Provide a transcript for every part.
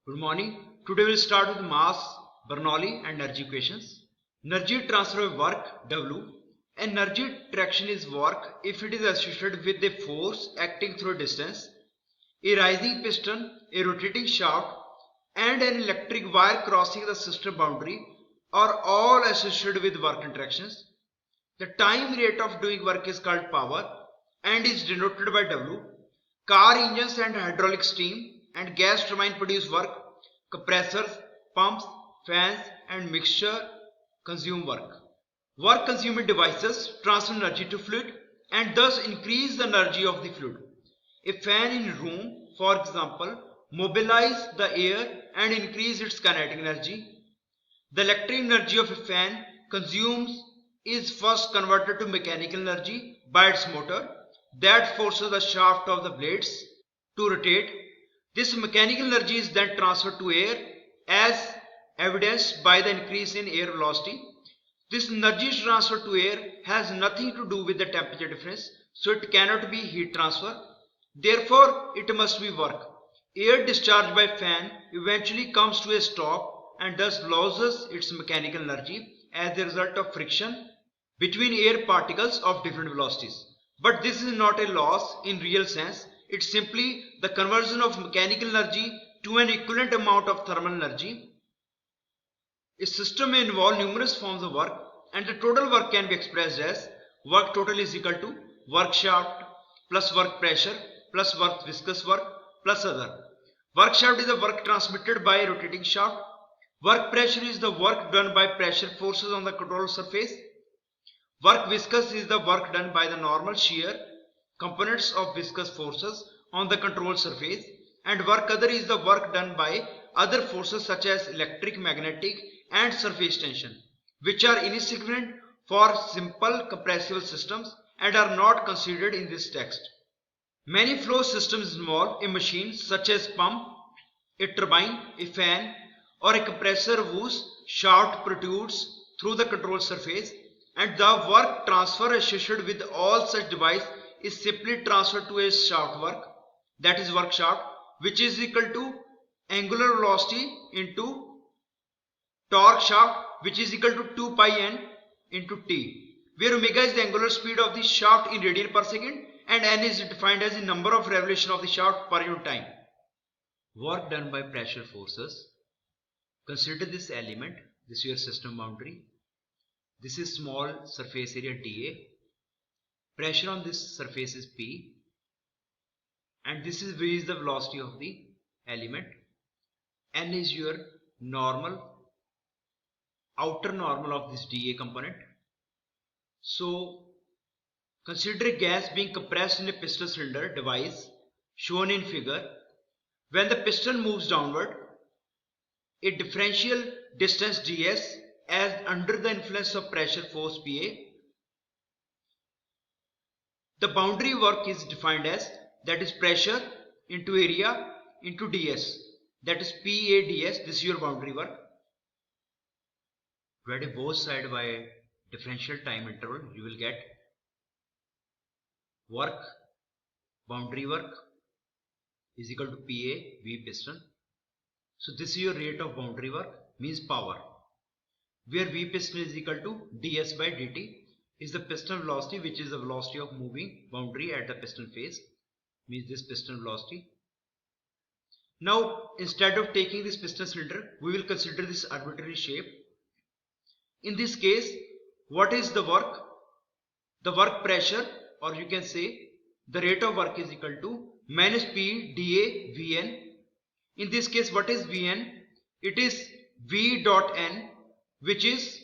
Good morning. Today we'll start with mass, Bernoulli and energy equations. Energy transfer of work W. Energy traction is work if it is associated with a force acting through a distance, a rising piston, a rotating shaft and an electric wire crossing the system boundary are all associated with work interactions. The time rate of doing work is called power and is denoted by W. Car engines and hydraulic steam and gas turbine produce work. Compressors, pumps, fans and mixture consume work. Work consuming devices transfer energy to fluid and thus increase the energy of the fluid. A fan in a room, for example, mobilizes the air and increase its kinetic energy. The electric energy of a fan consumes is first converted to mechanical energy by its motor that forces the shaft of the blades to rotate. This mechanical energy is then transferred to air as evidenced by the increase in air velocity. This energy transfer to air has nothing to do with the temperature difference, so it cannot be heat transfer. Therefore, it must be work. Air discharged by fan eventually comes to a stop and thus loses its mechanical energy as a result of friction between air particles of different velocities. But this is not a loss in real sense. It's simply the conversion of mechanical energy to an equivalent amount of thermal energy. A system may involve numerous forms of work and the total work can be expressed as work total is equal to work shaft plus work pressure plus work viscous work plus other. Work shaft is the work transmitted by a rotating shaft. Work pressure is the work done by pressure forces on the control surface. Work viscous is the work done by the normal shear components of viscous forces on the control surface, and work other is the work done by other forces such as electric, magnetic and surface tension, which are insignificant for simple compressible systems and are not considered in this text. Many flow systems involve a machine such as pump, a turbine, a fan or a compressor whose shaft protrudes through the control surface, and the work transfer associated with all such devices is simply transferred to a shaft work, that is work shaft, which is equal to angular velocity into torque shaft, which is equal to 2 pi n into t, where omega is the angular speed of the shaft in radian per second and n is defined as the number of revolutions of the shaft per unit time. Work done by pressure forces. Consider this element, this is your system boundary. This is small surface area dA. Pressure on this surface is P and this is V is the velocity of the element. N is your normal, outer normal of this dA component. So consider a gas being compressed in a piston cylinder device shown in figure. When the piston moves downward, a differential distance ds as under the influence of pressure force Pa. The boundary work is defined as, that is pressure into area into ds, that is PAds. This is your boundary work. Divided both sides by differential time interval, you will get work, boundary work is equal to Pa V piston. So this is your rate of boundary work, means power, where V piston is equal to ds by dt is the piston velocity, which is the velocity of moving boundary at the piston face, means this piston velocity. Now instead of taking this piston cylinder, we will consider this arbitrary shape. In this case, what is the work? The work pressure, or you can say the rate of work, is equal to minus P dA Vn. In this case, what is Vn? It is V dot n, which is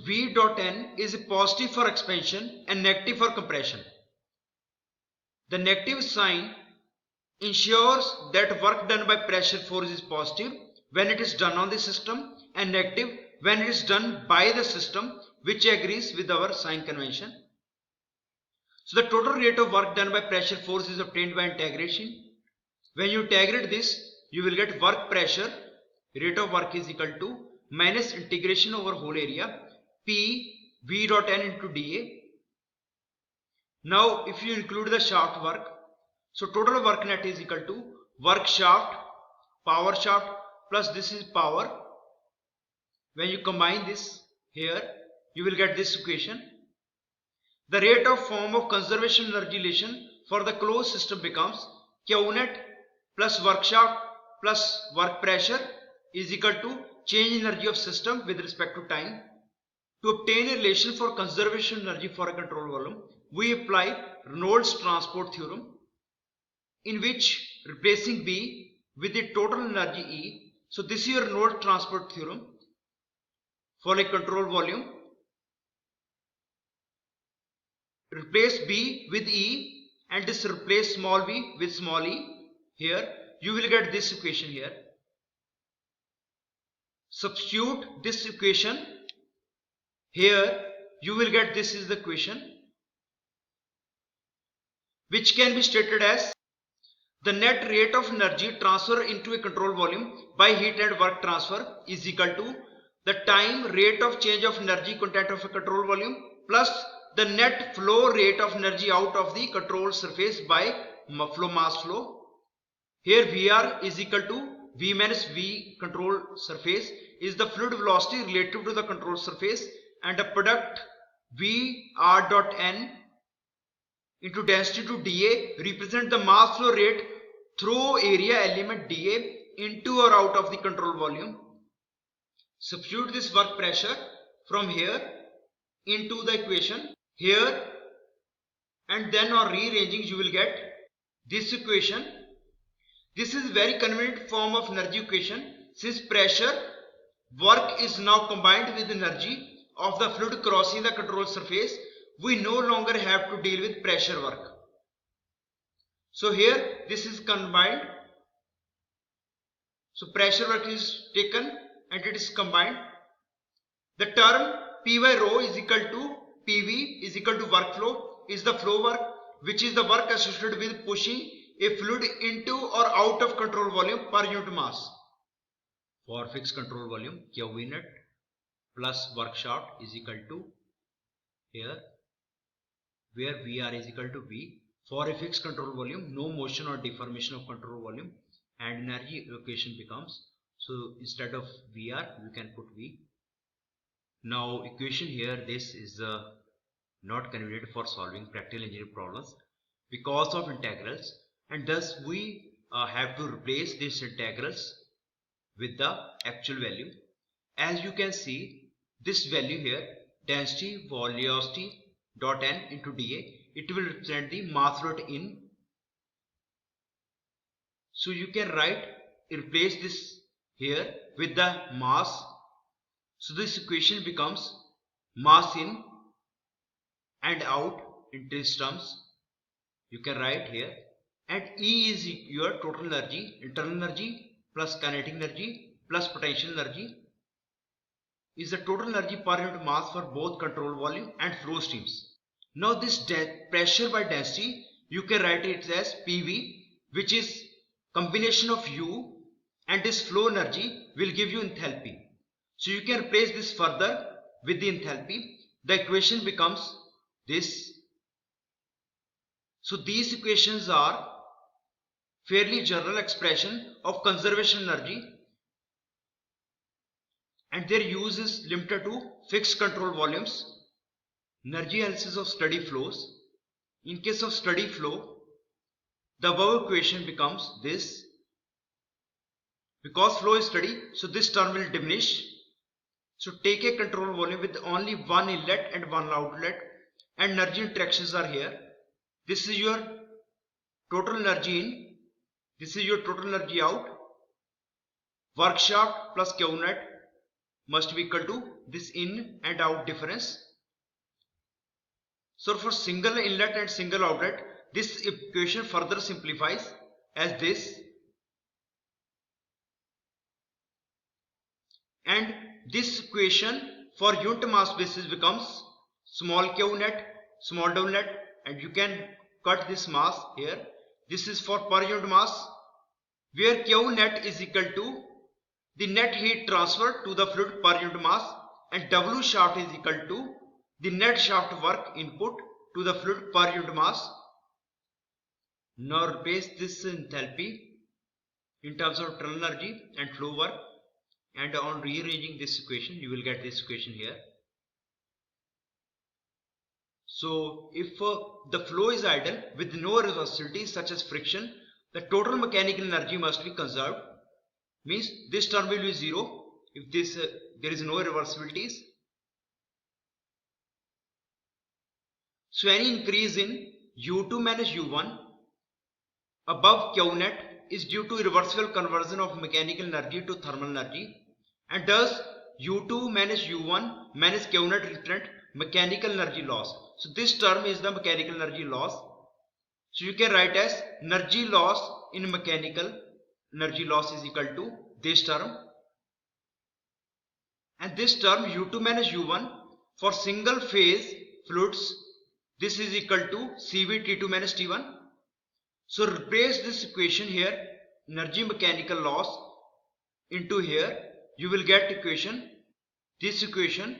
V dot n is positive for expansion and negative for compression. The negative sign ensures that work done by pressure force is positive when it is done on the system and negative when it is done by the system, which agrees with our sign convention. So the total rate of work done by pressure force is obtained by integration. When you integrate this, you will get work pressure, rate of work is equal to minus integration over whole area P V dot n into dA. Now if you include the shaft work, So total work net is equal to work shaft, power shaft plus this is power. When you combine this here, you will get this equation. The rate of form of conservation energy relation for the closed system becomes Q net plus work shaft plus work pressure is equal to change energy of system with respect to time. To obtain a relation for conservation energy for a control volume, we apply Reynolds transport theorem, in which replacing B with the total energy E. So this is your Reynolds transport theorem for a control volume. Replace B with E and this replace small b with small e. Here you will get this equation here. Substitute this equation here, you will get this is the equation, which can be stated as the net rate of energy transfer into a control volume by heat and work transfer is equal to the time rate of change of energy content of a control volume plus the net flow rate of energy out of the control surface by flow mass flow. Here VR is equal to V minus V control surface is the fluid velocity relative to the control surface, and the product VR dot N into density to dA represent the mass flow rate through area element dA into or out of the control volume. Substitute this work pressure from here into the equation here, and then on rearranging you will get this equation. This is very convenient form of energy equation, since pressure work is now combined with energy of the fluid crossing the control surface. We no longer have to deal with pressure work. So here this is combined. So pressure work is taken and it is combined. The term P by rho is equal to PV is equal to workflow is the flow work, which is the work associated with pushing a fluid into or out of control volume per unit mass. For fixed control volume, QV net plus work shaft is equal to here, where VR is equal to V. For a fixed control volume, no motion or deformation of control volume, and energy allocation becomes, so instead of VR you can put V. Now equation here, this is not convenient for solving practical engineering problems because of integrals, and thus we have to replace these integrals with the actual value. As you can see, this value here, density velocity dot n into dA, it will represent the mass flow rate in. So you can replace this here with the mass. So this equation becomes mass in and out in these terms. You can write here, and E is your total energy, internal energy plus kinetic energy plus potential energy is the total energy per unit mass for both control volume and flow streams. Now this pressure by density, you can write it as PV, which is combination of U and this flow energy will give you enthalpy. So you can replace this further with the enthalpy. The equation becomes this. So these equations are fairly general expression of conservation energy, and their use is limited to fixed control volumes. Energy analysis of steady flows. In case of steady flow, the above equation becomes this. Because flow is steady, so this term will diminish. So take a control volume with only one inlet and one outlet, and energy interactions are here. This is your total energy in, this is your total energy out. Work shaft plus Q net must be equal to this in and out difference. So for single inlet and single outlet, this equation further simplifies as this, and this equation for unit mass basis becomes small q net, small w net, and you can cut this mass here. This is for per unit mass, where q net is equal to the net heat transfer to the fluid per unit mass, and W shaft is equal to the net shaft work input to the fluid per unit mass. Now replace this enthalpy in terms of internal energy and flow work, and on rearranging this equation you will get this equation here. So if the flow is idle with no reversibility such as friction, the total mechanical energy must be conserved. Means this term will be 0 if there is no reversibilities. So any increase in U2 minus U1 above Q net is due to irreversible conversion of mechanical energy to thermal energy, and thus U2 minus U1 minus Q net represent mechanical energy loss. So this term is the mechanical energy loss. So you can write as energy loss in mechanical energy loss is equal to this term, and this term U2 minus U1 for single phase fluids, this is equal to CV T2 minus T1. So replace this equation here, energy mechanical loss, into here. You will get equation, this equation.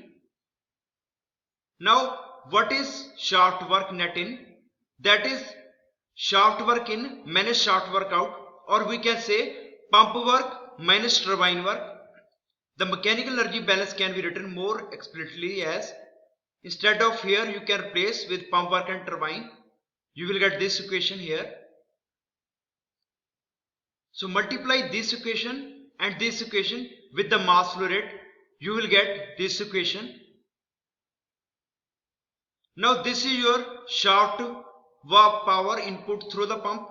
Now what is shaft work net in? That is shaft work in minus shaft work out, or we can say pump work minus turbine work. The mechanical energy balance can be written more explicitly as, instead of here you can replace with pump work and turbine. You will get this equation here. So multiply this equation and this equation with the mass flow rate, you will get this equation. Now this is your shaft power input through the pump.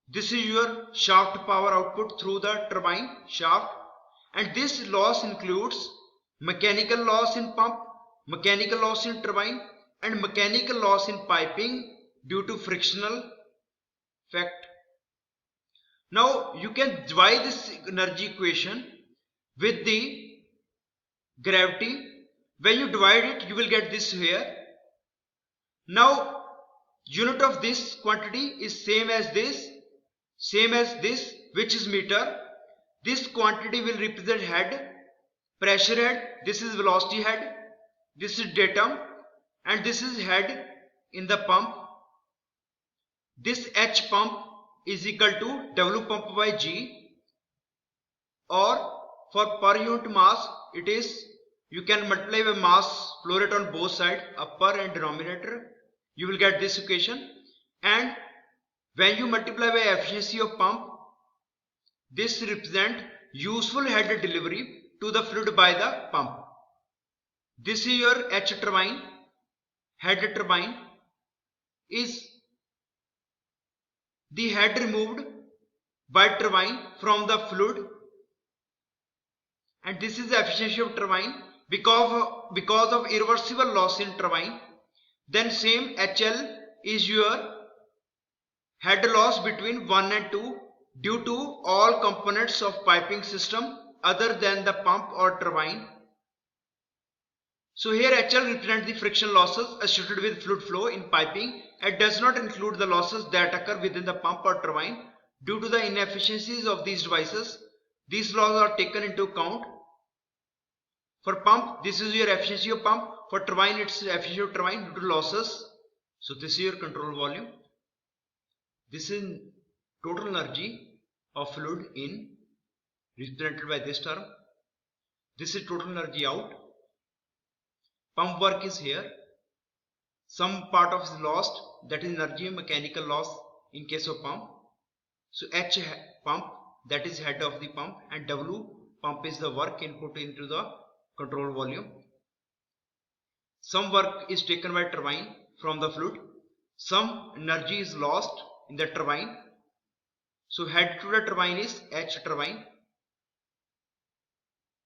This is your shaft power output through the turbine shaft, and this loss includes mechanical loss in pump, mechanical loss in turbine, and mechanical loss in piping due to frictional effect. Now you can divide this energy equation with the gravity. When you divide it, you will get this here. Now unit of this quantity is same as this, which is meter. This quantity will represent head, pressure head, this is velocity head, this is datum, and this is head in the pump. This H pump is equal to W pump by G, or for per unit mass it is, you can multiply by mass flow rate on both sides, upper and denominator. You will get this equation, and when you multiply by efficiency of pump, this represent useful head delivery to the fluid by the pump. This is your H turbine. Head turbine is the head removed by turbine from the fluid, and this is the efficiency of turbine because of irreversible loss in turbine. Then same HL is your head loss between 1 and 2 due to all components of piping system other than the pump or turbine. So here HL represents the friction losses associated with fluid flow in piping and does not include the losses that occur within the pump or turbine due to the inefficiencies of these devices. These losses are taken into account. For pump, this is your efficiency of pump. For turbine, it's efficiency of turbine due to losses. So this is your control volume. This is total energy of fluid in, represented by this term. This is total energy out. Pump work is here. Some part of is lost, that is energy and mechanical loss in case of pump. So H pump, that is head of the pump, and W pump is the work input into the control volume. Some work is taken by turbine from the fluid. Some energy is lost in the turbine. So head to the turbine is H turbine.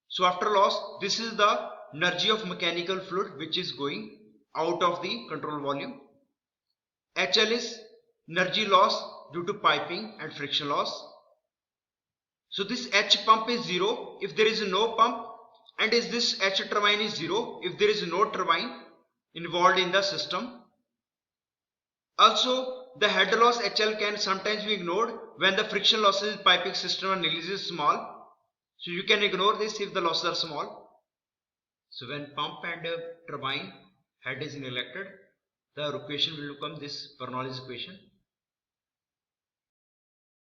So after loss, this is the energy of mechanical fluid which is going out of the control volume. HL is energy loss due to piping and friction loss. So this H pump is 0 if there is no pump, and is this H turbine is 0 if there is no turbine involved in the system. Also, the head loss HL can sometimes be ignored when the friction losses in piping system are negligible small. So you can ignore this if the losses are small. So when pump and turbine head is neglected, the equation will become this Bernoulli's equation.